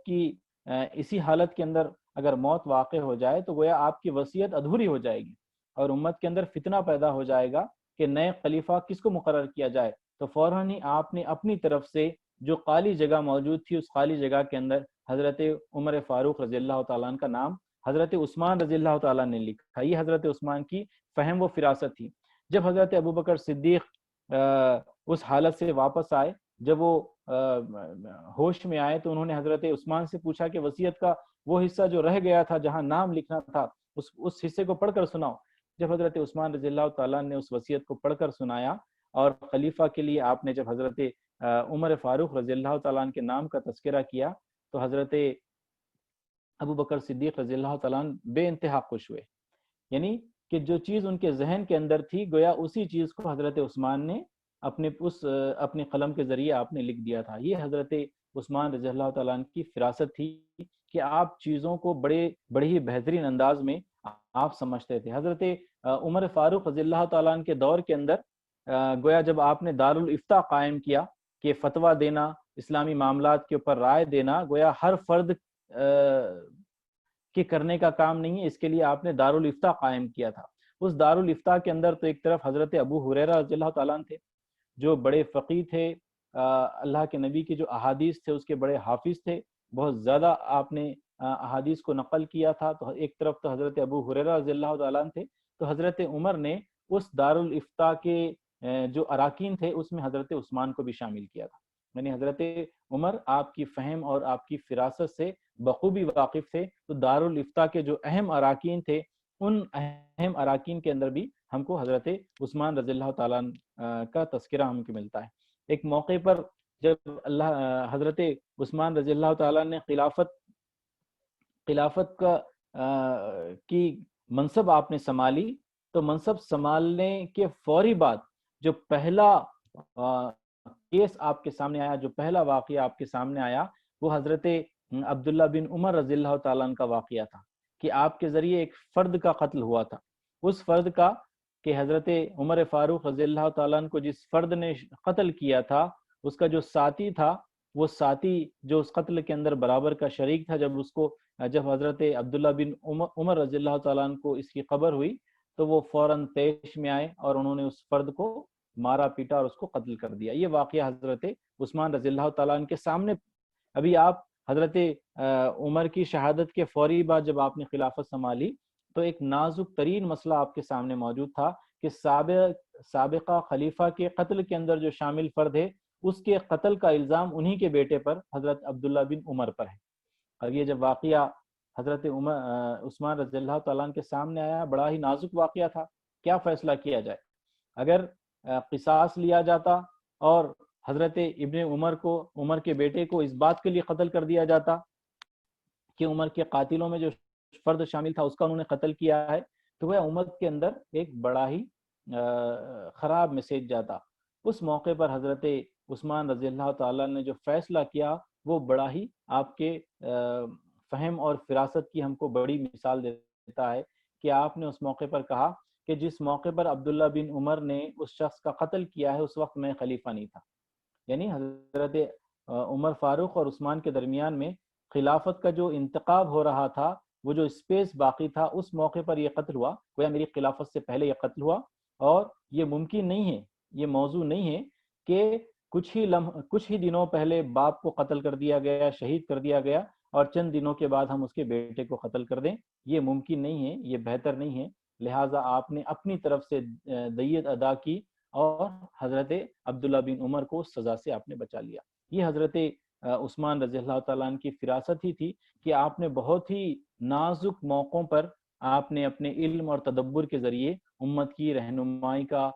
کی اسی حالت کے اندر اگر موت واقع ہو جائے تو گویا آپ کی وصیت ادھوری ہو جائے گی اور امت کے اندر فتنہ پیدا ہو جائے گا کہ نئے خلیفہ کس کو مقرر کیا جائے۔ تو فوراً ہی آپ نے اپنی طرف سے جو خالی جگہ موجود تھی، اس خالی جگہ کے اندر حضرت عمر فاروق رضی اللہ تعالیٰ عنہ کا نام حضرت عثمان رضی اللہ تعالیٰ نے لکھا۔ یہ حضرت عثمان کی فہم و فراست تھی۔ جب حضرت ابوبکر صدیق اس حالت سے واپس آئے، جب وہ ہوش میں آئے، تو انہوں نے حضرت عثمان سے پوچھا کہ وصیت کا وہ حصہ جو رہ گیا تھا جہاں نام لکھنا تھا، اس حصے کو پڑھ کر سناؤ۔ جب حضرت عثمان رضی اللہ تعالیٰ نے اس وصیت کو پڑھ کر سنایا اور خلیفہ کے لیے آپ نے جب حضرت عمر فاروق رضی اللہ تعالیٰ عنہ کے نام کا تذکرہ کیا، تو حضرت ابو بکر صدیق رضی اللہ تعالیٰ عنہ بے انتہا خوش ہوئے۔ یعنی کہ جو چیز ان کے ذہن کے اندر تھی، گویا اسی چیز کو حضرت عثمان نے اپنے قلم کے ذریعے آپ نے لکھ دیا تھا۔ یہ حضرت عثمان رضی اللہ تعالیٰ عنہ کی فراست تھی کہ آپ چیزوں کو بڑے ہی بہترین انداز میں آپ سمجھتے تھے۔ حضرت عمر فاروق رضی اللہ تعالیٰ عنہ کے دور کے اندر گویا جب آپ نے دارالافتاء قائم کیا کہ فتویٰ دینا، اسلامی معاملات کے اوپر رائے دینا گویا ہر فرد کے کرنے کا کام نہیں ہے، اس کے لیے آپ نے دارالافتاء قائم کیا تھا۔ اس دارالافتاء کے اندر تو ایک طرف حضرت ابو ہریرہ رضی اللہ تعالیٰ عنہ تھے جو بڑے فقیہ تھے، اللہ کے نبی کے جو احادیث تھے اس کے بڑے حافظ تھے، بہت زیادہ آپ نے احادیث کو نقل کیا تھا۔ تو ایک طرف تو حضرت ابو ہریرہ رضی اللہ تعالیٰ عنہ تھے، تو حضرت عمر نے اس دارالافتاء کے جو اراکین تھے اس میں حضرت عثمان کو بھی شامل کیا تھا. یعنی حضرت عمر آپ کی فہم اور آپ کی فراست سے بخوبی واقف تھے. تو دارالافتاء کے جو اہم اراکین تھے ان اہم اراکین کے اندر بھی ہم کو حضرت عثمان رضی اللہ تعالیٰ کا تذکرہ ہم کو ملتا ہے. ایک موقع پر جب حضرت عثمان رضی اللہ تعالیٰ نے خلافت کی منصب آپ نے سنبھالی، تو منصب سنبھالنے کے فوری بعد جو پہلا کیس آپ کے سامنے آیا، جو پہلا واقعہ آپ کے سامنے آیا، وہ حضرت عبداللہ بن عمر رضی اللہ تعالیٰ عنہ کا واقعہ تھا کہ آپ کے ذریعے ایک فرد کا قتل ہوا تھا. اس فرد کا کہ حضرت عمر فاروق رضی اللہ تعالیٰ عنہ کو جس فرد نے قتل کیا تھا، اس کا جو ساتھی تھا، وہ ساتھی جو اس قتل کے اندر برابر کا شریک تھا، جب حضرت عبداللہ بن عمر رضی اللہ تعالیٰ عنہ کو اس کی خبر ہوئی تو وہ فوراً پیش میں آئے اور انہوں نے اس فرد کو مارا پیٹا اور اس کو قتل کر دیا. یہ واقعہ حضرت عثمان رضی اللہ تعالیٰ عنہ کے سامنے. ابھی آپ حضرت عمر کی شہادت کے فوری بعد جب آپ نے خلافت سنبھالی تو ایک نازک ترین مسئلہ آپ کے سامنے موجود تھا کہ سابقہ خلیفہ کے قتل کے اندر جو شامل فرد ہے اس کے قتل کا الزام انہی کے بیٹے پر حضرت عبداللہ بن عمر پر ہے. اور یہ جب واقعہ حضرت عثمان رضی اللہ تعالیٰ عنہ کے سامنے آیا، بڑا ہی نازک واقعہ تھا. کیا فیصلہ کیا جائے؟ اگر قصاص لیا جاتا اور حضرت ابن عمر کے بیٹے کو اس بات کے لیے قتل کر دیا جاتا کہ عمر کے قاتلوں میں جو فرد شامل تھا اس کا انہوں نے قتل کیا ہے، تو وہ امت کے اندر ایک بڑا ہی خراب میسیج جاتا. اس موقع پر حضرت عثمان رضی اللہ تعالیٰ نے جو فیصلہ کیا وہ بڑا ہی آپ کے فہم اور فراست کی ہم کو بڑی مثال دیتا ہے کہ آپ نے اس موقع پر کہا کہ جس موقع پر عبداللہ بن عمر نے اس شخص کا قتل کیا ہے اس وقت میں خلیفہ نہیں تھا. یعنی حضرت عمر فاروق اور عثمان کے درمیان میں خلافت کا جو انتخاب ہو رہا تھا، وہ جو اسپیس باقی تھا، اس موقع پر یہ قتل ہوا. گویا میری خلافت سے پہلے یہ قتل ہوا اور یہ ممکن نہیں ہے، یہ موضوع نہیں ہے کہ کچھ ہی دنوں پہلے باپ کو قتل کر دیا گیا، شہید کر دیا گیا اور چند دنوں کے بعد ہم اس کے بیٹے کو قتل کر دیں. یہ ممکن نہیں ہے، یہ بہتر نہیں ہے. لہٰذا آپ نے اپنی طرف سے دیت ادا کی اور حضرت عبداللہ بن عمر کو سزا سے آپ نے بچا لیا. یہ حضرت عثمان رضی اللہ تعالیٰ عنہ کی فراست ہی تھی کہ آپ نے بہت ہی نازک موقعوں پر آپ نے اپنے علم اور تدبر کے ذریعے امت کی رہنمائی کا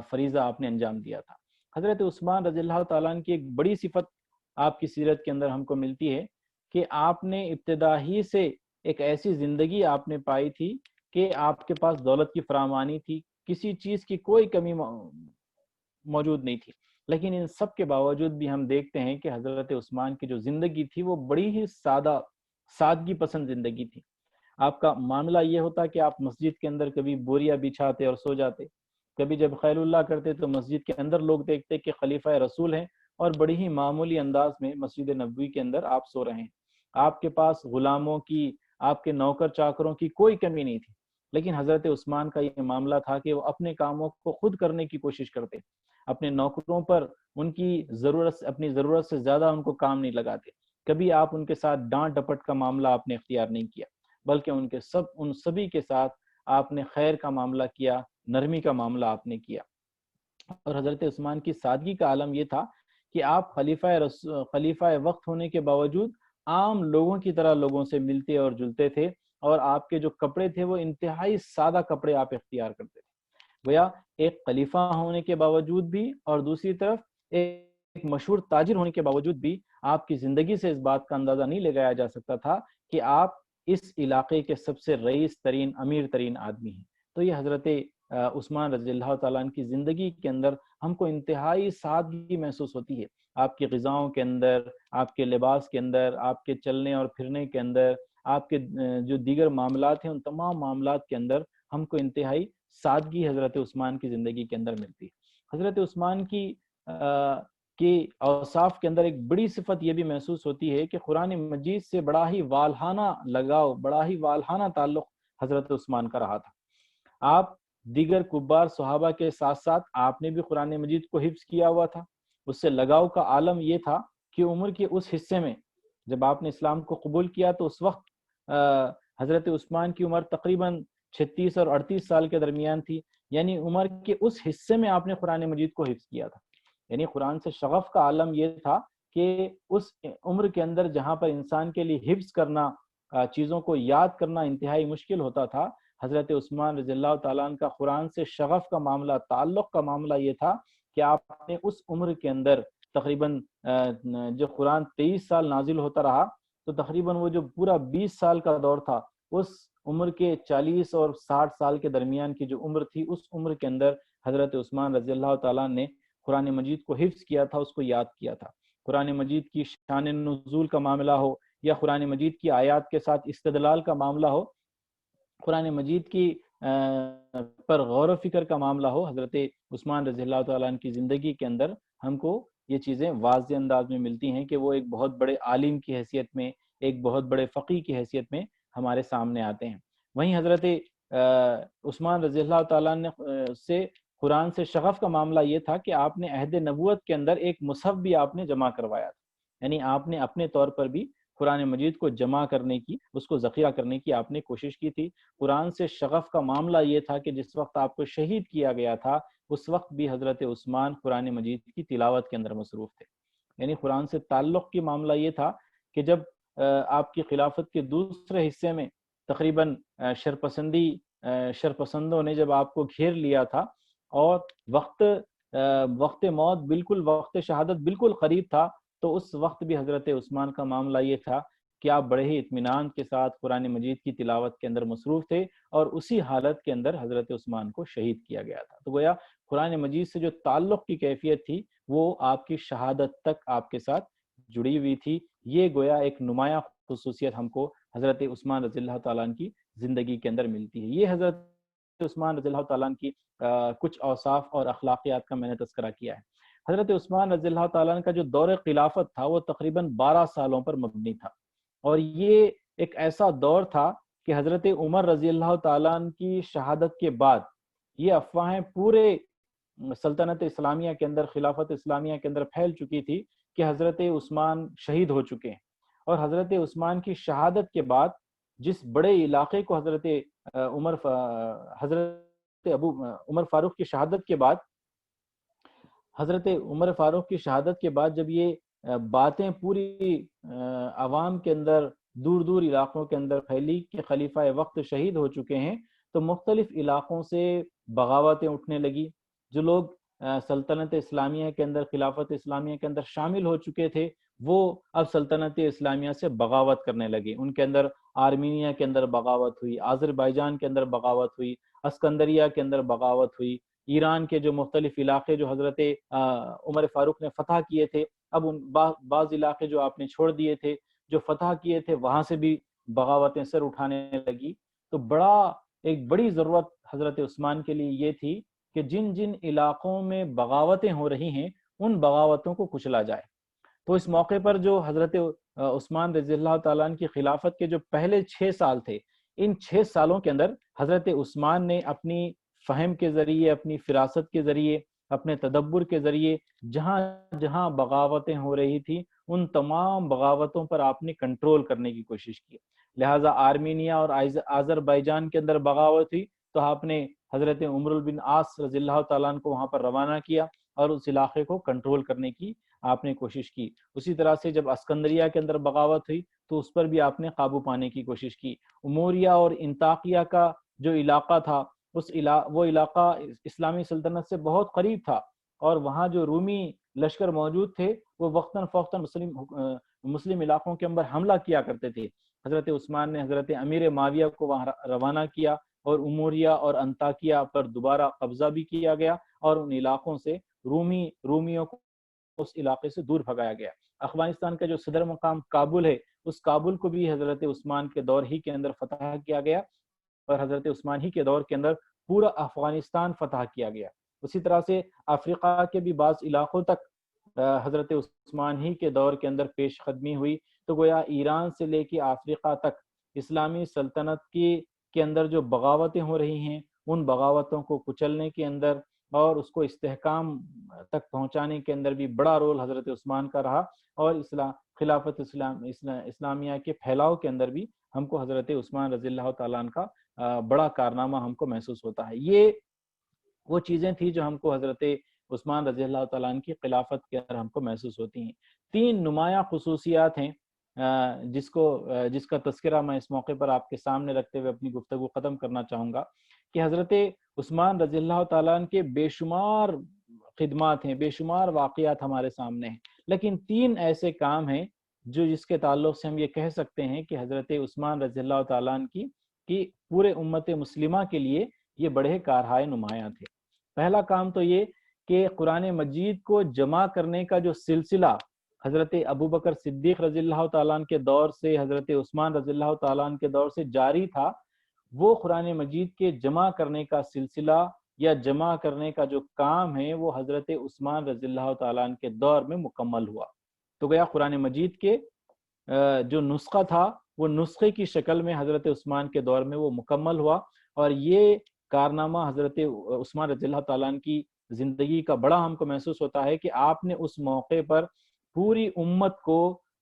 فریضہ آپ نے انجام دیا تھا. حضرت عثمان رضی اللہ تعالیٰ عنہ کی ایک بڑی صفت آپ کی سیرت کے اندر ہم کو ملتی ہے کہ آپ نے ابتدا ہی سے ایک ایسی زندگی آپ نے پائی تھی کہ آپ کے پاس دولت کی فراوانی تھی، کسی چیز کی کوئی کمی موجود نہیں تھی. لیکن ان سب کے باوجود بھی ہم دیکھتے ہیں کہ حضرت عثمان کی جو زندگی تھی وہ بڑی ہی سادگی پسند زندگی تھی. آپ کا معاملہ یہ ہوتا کہ آپ مسجد کے اندر کبھی بوریا بچھاتے اور سو جاتے، کبھی جب خیر اللہ کرتے تو مسجد کے اندر لوگ دیکھتے کہ خلیفہ رسول ہیں اور بڑی ہی معمولی انداز میں مسجد نبوی کے اندر آپ سو رہے ہیں. آپ کے پاس غلاموں کی، آپ کے نوکر چاکروں کی کوئی کمی نہیں تھی. لیکن حضرت عثمان کا یہ معاملہ تھا کہ وہ اپنے کاموں کو خود کرنے کی کوشش کرتے، اپنے نوکروں پر اپنی ضرورت سے زیادہ ان کو کام نہیں لگاتے. کبھی آپ ان کے ساتھ ڈانٹ ڈپٹ کا معاملہ آپ نے اختیار نہیں کیا، بلکہ ان سبھی کے ساتھ آپ نے خیر کا معاملہ کیا، نرمی کا معاملہ آپ نے کیا. اور حضرت عثمان کی سادگی کا عالم یہ تھا کہ آپ خلیفہ وقت ہونے کے باوجود عام لوگوں کی طرح لوگوں سے ملتے اور جلتے تھے، اور آپ کے جو کپڑے تھے وہ انتہائی سادہ کپڑے آپ اختیار کرتے تھے. گویا ایک خلیفہ ہونے کے باوجود بھی اور دوسری طرف ایک مشہور تاجر ہونے کے باوجود بھی آپ کی زندگی سے اس بات کا اندازہ نہیں لگایا جا سکتا تھا کہ آپ اس علاقے کے سب سے رئیس ترین، امیر ترین آدمی ہیں. تو یہ حضرت عثمان رضی اللہ تعالیٰ عنہ کی زندگی کے اندر ہم کو انتہائی سادگی محسوس ہوتی ہے. آپ کی غذاؤں کے اندر، آپ کے لباس کے اندر، آپ کے چلنے اور پھرنے کے اندر، آپ کے جو دیگر معاملات ہیں ان تمام معاملات کے اندر ہم کو انتہائی سادگی حضرت عثمان کی زندگی کے اندر ملتی ہے. حضرت عثمان کی اوصاف کے اندر ایک بڑی صفت یہ بھی محسوس ہوتی ہے کہ قرآن مجید سے بڑا ہی والہانہ لگاؤ، بڑا ہی والہانہ تعلق حضرت عثمان کا رہا تھا. آپ دیگر کبار صحابہ کے ساتھ ساتھ آپ نے بھی قرآن مجید کو حفظ کیا ہوا تھا. اس سے لگاؤ کا عالم یہ تھا کہ عمر کے اس حصے میں جب آپ نے اسلام کو قبول کیا تو اس وقت حضرت عثمان کی عمر تقریباً 36 اور 38 سال کے درمیان تھی. یعنی عمر کے اس حصے میں آپ نے قرآن مجید کو حفظ کیا تھا. یعنی قرآن سے شغف کا عالم یہ تھا کہ اس عمر کے اندر جہاں پر انسان کے لیے حفظ کرنا، چیزوں کو یاد کرنا انتہائی مشکل ہوتا تھا، حضرت عثمان رضی اللہ تعالیٰ عنہ کا قرآن سے شغف کا معاملہ، تعلق کا معاملہ یہ تھا کہ آپ نے اس عمر کے اندر تقریباً جو قرآن 23 سال نازل ہوتا رہا، تو تقریباً وہ جو پورا 20 سال کا دور تھا، اس عمر کے 40 اور 60 سال کے درمیان کی جو عمر تھی، اس عمر کے اندر حضرت عثمان رضی اللہ تعالیٰ نے قرآن مجید کو حفظ کیا تھا، اس کو یاد کیا تھا. قرآن مجید کی شان نزول کا معاملہ ہو یا قرآن مجید کی آیات کے ساتھ استدلال کا معاملہ ہو، قرآن مجید کی پر غور و فکر کا معاملہ ہو، حضرت عثمان رضی اللہ تعالیٰ عنہ کی زندگی کے اندر ہم کو یہ چیزیں واضح انداز میں ملتی ہیں کہ وہ ایک بہت بڑے عالم کی حیثیت میں، ایک بہت بڑے فقیہ کی حیثیت میں ہمارے سامنے آتے ہیں. وہیں حضرت عثمان رضی اللہ تعالیٰ عنہ سے قرآن سے شغف کا معاملہ یہ تھا کہ آپ نے عہد نبوت کے اندر ایک مصحف بھی آپ نے جمع کروایا تھا. یعنی آپ نے اپنے طور پر بھی قرآن مجید کو جمع کرنے کی، اس کو ذخیرہ کرنے کی آپ نے کوشش کی تھی. قرآن سے شغف کا معاملہ یہ تھا کہ جس وقت آپ کو شہید کیا گیا تھا، اس وقت بھی حضرت عثمان قرآن مجید کی تلاوت کے اندر مصروف تھے. یعنی قرآن سے تعلق کی معاملہ یہ تھا کہ جب آپ کی خلافت کے دوسرے حصے میں تقریباً شرپسندوں نے جب آپ کو گھیر لیا تھا اور وقت موت بالکل، وقت شہادت بالکل قریب تھا، تو اس وقت بھی حضرت عثمان کا معاملہ یہ تھا کہ آپ بڑے ہی اطمینان کے ساتھ قرآن مجید کی تلاوت کے اندر مصروف تھے، اور اسی حالت کے اندر حضرت عثمان کو شہید کیا گیا تھا. تو گویا قرآن مجید سے جو تعلق کی کیفیت تھی وہ آپ کی شہادت تک آپ کے ساتھ جڑی ہوئی تھی. یہ گویا ایک نمایاں خصوصیت ہم کو حضرت عثمان رضی اللہ تعالیٰ عنہ کی زندگی کے اندر ملتی ہے. یہ حضرت عثمان رضی اللہ تعالیٰ عنہ کی کچھ اوصاف اور اخلاقیات کا میں نے تذکرہ کیا ہے. حضرت عثمان رضی اللہ تعالیٰ عنہ کا جو دور خلافت تھا وہ تقریباً 12 سالوں پر مبنی تھا، اور یہ ایک ایسا دور تھا کہ حضرت عمر رضی اللہ تعالیٰ عنہ کی شہادت کے بعد یہ افواہیں پورے سلطنت اسلامیہ کے اندر، خلافت اسلامیہ کے اندر پھیل چکی تھی کہ حضرت عثمان شہید ہو چکے ہیں. اور حضرت عثمان کی شہادت کے بعد جس بڑے علاقے کو حضرت عمر فاروق کی شہادت کے بعد، حضرت عمر فاروق کی شہادت کے بعد جب یہ باتیں پوری عوام کے اندر، دور دور علاقوں کے اندر پھیلی کہ خلیفہ وقت شہید ہو چکے ہیں، تو مختلف علاقوں سے بغاوتیں اٹھنے لگی. جو لوگ سلطنت اسلامیہ کے اندر، خلافت اسلامیہ کے اندر شامل ہو چکے تھے، وہ اب سلطنت اسلامیہ سے بغاوت کرنے لگے. ان کے اندر آرمینیا کے اندر بغاوت ہوئی، آذربائیجان کے اندر بغاوت ہوئی، اسکندریہ کے اندر بغاوت ہوئی. ایران کے جو مختلف علاقے جو حضرت عمر فاروق نے فتح کیے تھے، اب ان بعض علاقے جو آپ نے چھوڑ دیے تھے، جو فتح کیے تھے، وہاں سے بھی بغاوتیں سر اٹھانے لگی. تو ایک بڑی ضرورت حضرت عثمان کے لیے یہ تھی کہ جن جن علاقوں میں بغاوتیں ہو رہی ہیں ان بغاوتوں کو کچلا جائے. تو اس موقع پر جو حضرت عثمان رضی اللہ تعالیٰ عنہ کی خلافت کے جو پہلے 6 سال تھے، ان 6 سالوں کے اندر حضرت عثمان نے اپنی فہم کے ذریعے، اپنی فراست کے ذریعے، اپنے تدبر کے ذریعے جہاں جہاں بغاوتیں ہو رہی تھی ان تمام بغاوتوں پر آپ نے کنٹرول کرنے کی کوشش کی. لہٰذا آرمینیا اور آذربائیجان کے اندر بغاوت ہوئی تو آپ نے حضرت عمر بن عاص رضی اللہ تعالیٰ عنہ کو وہاں پر روانہ کیا اور اس علاقے کو کنٹرول کرنے کی آپ نے کوشش کی. اسی طرح سے جب اسکندریہ کے اندر بغاوت ہوئی تو اس پر بھی آپ نے قابو پانے کی کوشش کی. اموریہ اور انطاکیہ کا جو علاقہ تھا، وہ علاقہ اسلامی سلطنت سے بہت قریب تھا، اور وہاں جو رومی لشکر موجود تھے وہ وقتاً فوقتاً مسلم علاقوں کے اندر حملہ کیا کرتے تھے. حضرت عثمان نے حضرت امیر معاویہ کو وہاں روانہ کیا اور اموریہ اور انطاکیہ پر دوبارہ قبضہ بھی کیا گیا، اور ان علاقوں سے رومیوں کو اس علاقے سے دور بھگایا گیا. افغانستان کا جو صدر مقام کابل ہے، اس کابل کو بھی حضرت عثمان کے دور ہی کے اندر فتح کیا گیا، اور حضرت عثمان ہی کے دور کے اندر پورا افغانستان فتح کیا گیا. اسی طرح سے افریقہ کے بھی بعض علاقوں تک حضرت عثمان ہی کے دور کے اندر پیش قدمی ہوئی. تو گویا ایران سے لے کے افریقہ تک اسلامی سلطنت کے اندر جو بغاوتیں ہو رہی ہیں، ان بغاوتوں کو کچلنے کے اندر اور اس کو استحکام تک پہنچانے کے اندر بھی بڑا رول حضرت عثمان کا رہا، اور خلافت اسلامیہ کے پھیلاؤ کے اندر بھی ہم کو حضرت عثمان رضی اللہ تعالیٰ عنہ کا بڑا کارنامہ ہم کو محسوس ہوتا ہے. یہ وہ چیزیں تھیں جو ہم کو حضرت عثمان رضی اللہ تعالیٰ عنہ کی خلافت کے اندر ہم کو محسوس ہوتی ہیں۔ 3 نمایاں خصوصیات ہیں جس کا تذکرہ میں اس موقع پر آپ کے سامنے رکھتے ہوئے اپنی گفتگو ختم کرنا چاہوں گا کہ حضرت عثمان رضی اللہ تعالیٰ عنہ کے بے شمار خدمات ہیں، بے شمار واقعات ہمارے سامنے ہیں، لیکن 3 ایسے کام ہیں جس کے تعلق سے ہم یہ کہہ سکتے ہیں کہ حضرت عثمان رضی اللہ تعالیٰ عنہ کی پورے امت مسلمہ کے لیے یہ بڑے کارہائے نمایاں تھے۔ پہلا کام تو یہ کہ قرآن مجید کو جمع کرنے کا جو سلسلہ حضرت ابوبکر صدیق رضی اللہ تعالیٰ عنہ کے دور سے، حضرت عثمان رضی اللہ تعالیٰ عنہ کے دور سے جاری تھا، وہ قرآن مجید کے جمع کرنے کا سلسلہ یا جمع کرنے کا جو کام ہے وہ حضرت عثمان رضی اللہ تعالیٰ عنہ کے دور میں مکمل ہوا۔ تو گویا قرآن مجید کے جو نسخہ تھا وہ نسخے کی شکل میں حضرت عثمان کے دور میں وہ مکمل ہوا، اور یہ کارنامہ حضرت عثمان رضی اللہ تعالیٰ عنہ کی زندگی کا بڑا ہم کو محسوس ہوتا ہے کہ آپ نے اس موقع پر پوری امت کو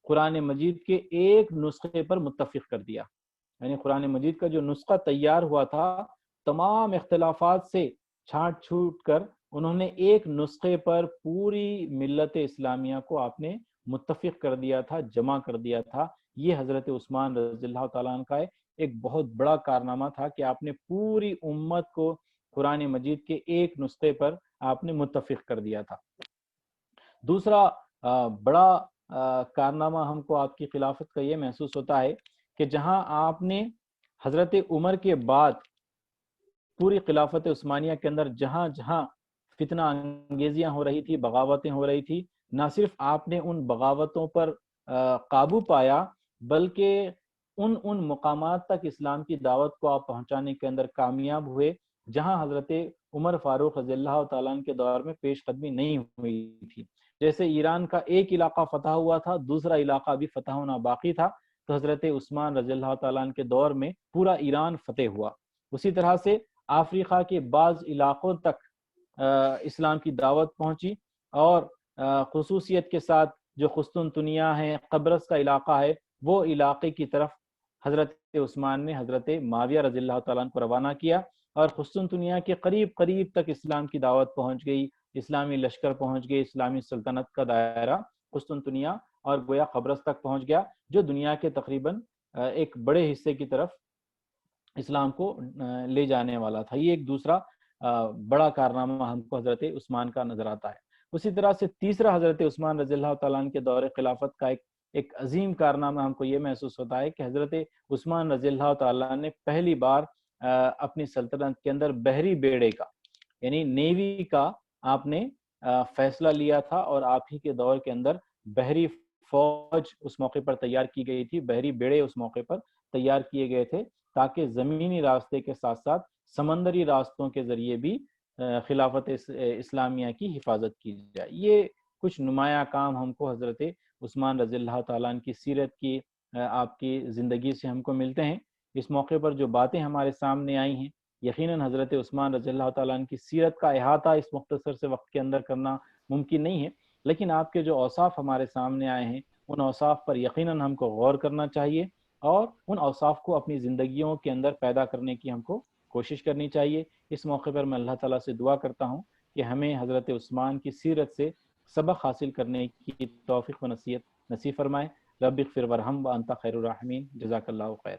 قرآن مجید کے ایک نسخے پر متفق کر دیا۔ یعنی قرآن مجید کا جو نسخہ تیار ہوا تھا، تمام اختلافات سے چھانٹ چھوٹ کر انہوں نے ایک نسخے پر پوری ملت اسلامیہ کو آپ نے متفق کر دیا تھا، جمع کر دیا تھا۔ یہ حضرت عثمان رضی اللہ تعالیٰ عنہ کا ایک بہت بڑا کارنامہ تھا کہ آپ نے پوری امت کو قرآن مجید کے ایک نسخے پر آپ نے متفق کر دیا تھا۔ دوسرا بڑا کارنامہ ہم کو آپ کی خلافت کا یہ محسوس ہوتا ہے کہ جہاں آپ نے حضرت عمر کے بعد پوری خلافت عثمانیہ کے اندر جہاں جہاں فتنہ انگیزیاں ہو رہی تھی، بغاوتیں ہو رہی تھی، نہ صرف آپ نے ان بغاوتوں پر قابو پایا، بلکہ ان مقامات تک اسلام کی دعوت کو آپ پہنچانے کے اندر کامیاب ہوئے جہاں حضرت عمر فاروق رضی اللہ تعالیٰ عنہ کے دور میں پیش قدمی نہیں ہوئی تھی۔ جیسے ایران کا ایک علاقہ فتح ہوا تھا، دوسرا علاقہ ابھی فتح ہونا باقی تھا، تو حضرت عثمان رضی اللہ تعالیٰ عنہ کے دور میں پورا ایران فتح ہوا۔ اسی طرح سے افریقہ کے بعض علاقوں تک اسلام کی دعوت پہنچی، اور خصوصیت کے ساتھ جو قسطنطنیہ ہے، قبرص کا علاقہ ہے، وہ علاقے کی طرف حضرت عثمان نے حضرت معاویہ رضی اللہ تعالیٰ عنہ کو روانہ کیا، اور قسطنطنیہ کے قریب قریب تک اسلام کی دعوت پہنچ گئی، اسلامی لشکر پہنچ گئے، اسلامی سلطنت کا دائرہ قسطنطنیہ اور گویا قبرص تک پہنچ گیا، جو دنیا کے تقریباً ایک بڑے حصے کی طرف اسلام کو لے جانے والا تھا۔ یہ ایک دوسرا بڑا کارنامہ ہم کو حضرت عثمان کا نظر آتا ہے۔ اسی طرح سے تیسرا حضرت عثمان رضی اللہ تعالیٰ عنہ کے دور خلافت کا ایک عظیم کارنامہ ہم کو یہ محسوس ہوتا ہے کہ حضرت عثمان رضی اللہ تعالیٰ نے پہلی بار اپنی سلطنت کے اندر بحری بیڑے کا یعنی نیوی کا آپ نے فیصلہ لیا تھا، اور آپ ہی کے دور کے اندر بحری فوج اس موقع پر تیار کی گئی تھی، بحری بیڑے اس موقع پر تیار کیے گئے تھے تاکہ زمینی راستے کے ساتھ ساتھ سمندری راستوں کے ذریعے بھی خلافت اسلامیہ کی حفاظت کی جائے۔ یہ کچھ نمایاں کام ہم کو حضرت عثمان رضی اللہ تعالیٰ عنہ کی سیرت کی آپ کی زندگی سے ہم کو ملتے ہیں۔ اس موقع پر جو باتیں ہمارے سامنے آئی ہیں، یقیناً حضرت عثمان رضی اللہ تعالیٰ عنہ کی سیرت کا احاطہ اس مختصر سے وقت کے اندر کرنا ممکن نہیں ہے، لیکن آپ کے جو اوصاف ہمارے سامنے آئے ہیں ان اوصاف پر یقیناً ہم کو غور کرنا چاہیے، اور ان اوصاف کو اپنی زندگیوں کے اندر پیدا کرنے کی ہم کو کوشش کرنی چاہیے۔ اس موقع پر میں اللہ تعالیٰ سے دعا کرتا ہوں کہ ہمیں حضرت عثمان کی سیرت سے سبق حاصل کرنے کی توفیق و نصیب فرمائے۔ رب اغفر ورحم وانت خیر الراحمین۔ جزاک اللہ خیر۔